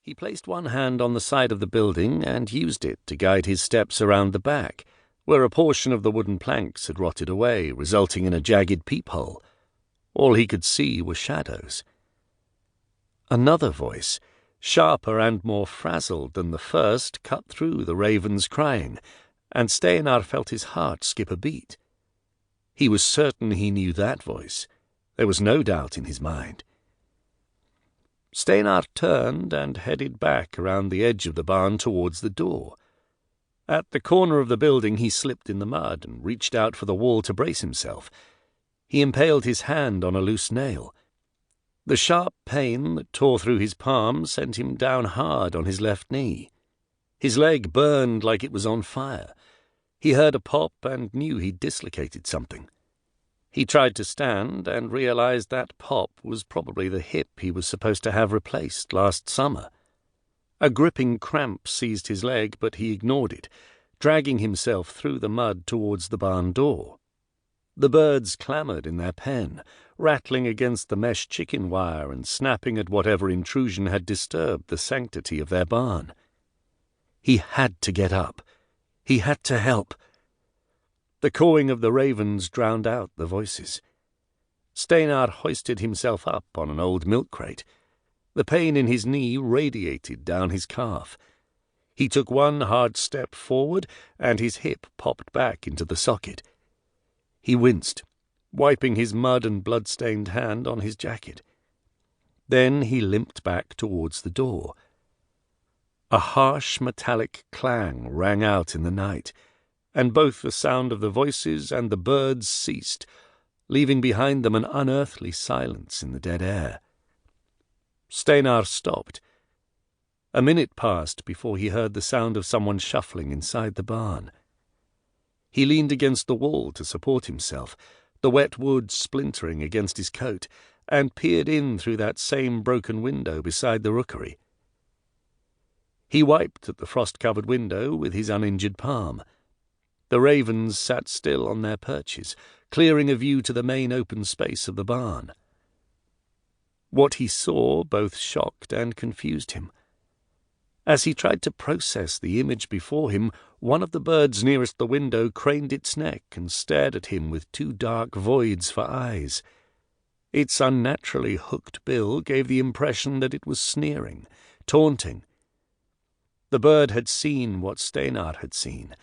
He placed one hand on the side of the building and used it to guide his steps around the back, where a portion of the wooden planks had rotted away, resulting in a jagged peephole. All he could see were shadows. Another voice, sharper and more frazzled than the first, cut through the raven's crying, and Stenar felt his heart skip a beat. He was certain he knew that voice. There was no doubt in his mind. Stenar turned and headed back around the edge of the barn towards the door. At the corner of the building he slipped in the mud and reached out for the wall to brace himself. He impaled his hand on a loose nail. The sharp pain that tore through his palm sent him down hard on his left knee. His leg burned like it was on fire. He heard a pop and knew he'd dislocated something. He tried to stand and realized that pop was probably the hip he was supposed to have replaced last summer. A gripping cramp seized his leg, but he ignored it, dragging himself through the mud towards the barn door. The birds clamoured in their pen, rattling against the mesh chicken wire and snapping at whatever intrusion had disturbed the sanctity of their barn. He had to get up. He had to help. The cawing of the ravens drowned out the voices. Stenar hoisted himself up on an old milk crate. The pain in his knee radiated down his calf. He took one hard step forward, and his hip popped back into the socket. He winced, wiping his mud and blood-stained hand on his jacket. Then he limped back towards the door. A harsh metallic clang rang out in the night, and both the sound of the voices and the birds ceased, leaving behind them an unearthly silence in the dead air. Stenar stopped. A minute passed before he heard the sound of someone shuffling inside the barn. He leaned against the wall to support himself, the wet wood splintering against his coat, and peered in through that same broken window beside the rookery. He wiped at the frost-covered window with his uninjured palm. The ravens sat still on their perches, clearing a view to the main open space of the barn. What he saw both shocked and confused him. As he tried to process the image before him, one of the birds nearest the window craned its neck and stared at him with two dark voids for eyes. Its unnaturally hooked bill gave the impression that it was sneering, taunting. The bird had seen what Stenar had seen,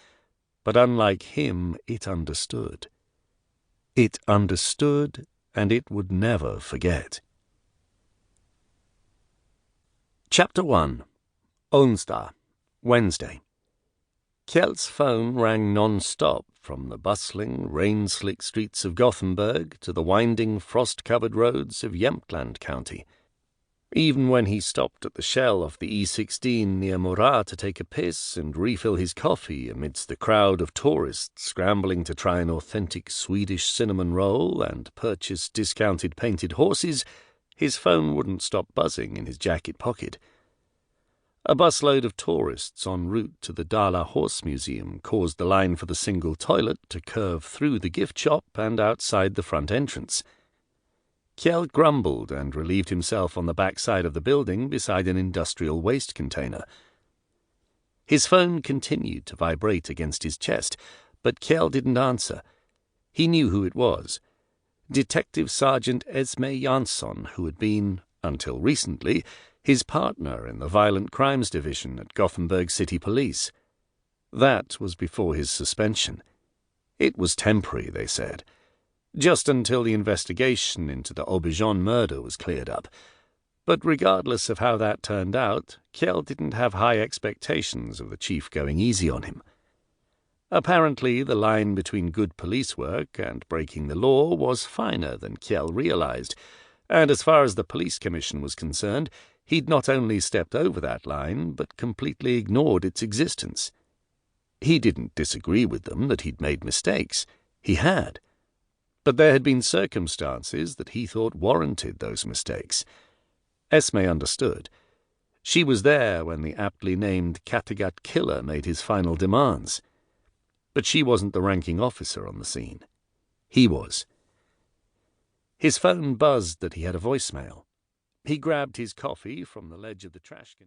but unlike him, it understood. It understood, and it would never forget. Chapter 1. Onsdag, Wednesday. Kjeld's phone rang non-stop from the bustling, rain-slick streets of Gothenburg to the winding, frost-covered roads of Jämtland County. Even when he stopped at the Shell off the E16 near Mora to take a piss and refill his coffee amidst the crowd of tourists scrambling to try an authentic Swedish cinnamon roll and purchase discounted painted horses, his phone wouldn't stop buzzing in his jacket pocket. A busload of tourists en route to the Dala Horse Museum caused the line for the single toilet to curve through the gift shop and outside the front entrance. Kjeld grumbled and relieved himself on the back side of the building beside an industrial waste container. His phone continued to vibrate against his chest, but Kjeld didn't answer. He knew who it was. Detective Sergeant Esme Jansson, who had been, until recently, his partner in the Violent Crimes Division at Gothenburg City Police. That was before his suspension. It was temporary, they said, just until the investigation into the Aubergine murder was cleared up. But regardless of how that turned out, Kjeld didn't have high expectations of the chief going easy on him. Apparently, the line between good police work and breaking the law was finer than Kjeld realized, and as far as the police commission was concerned, he'd not only stepped over that line, but completely ignored its existence. He didn't disagree with them that he'd made mistakes. He had. But there had been circumstances that he thought warranted those mistakes. Esme understood. She was there when the aptly named Kattegat killer made his final demands. But she wasn't the ranking officer on the scene. He was. His phone buzzed that he had a voicemail. He grabbed his coffee from the ledge of the trash container.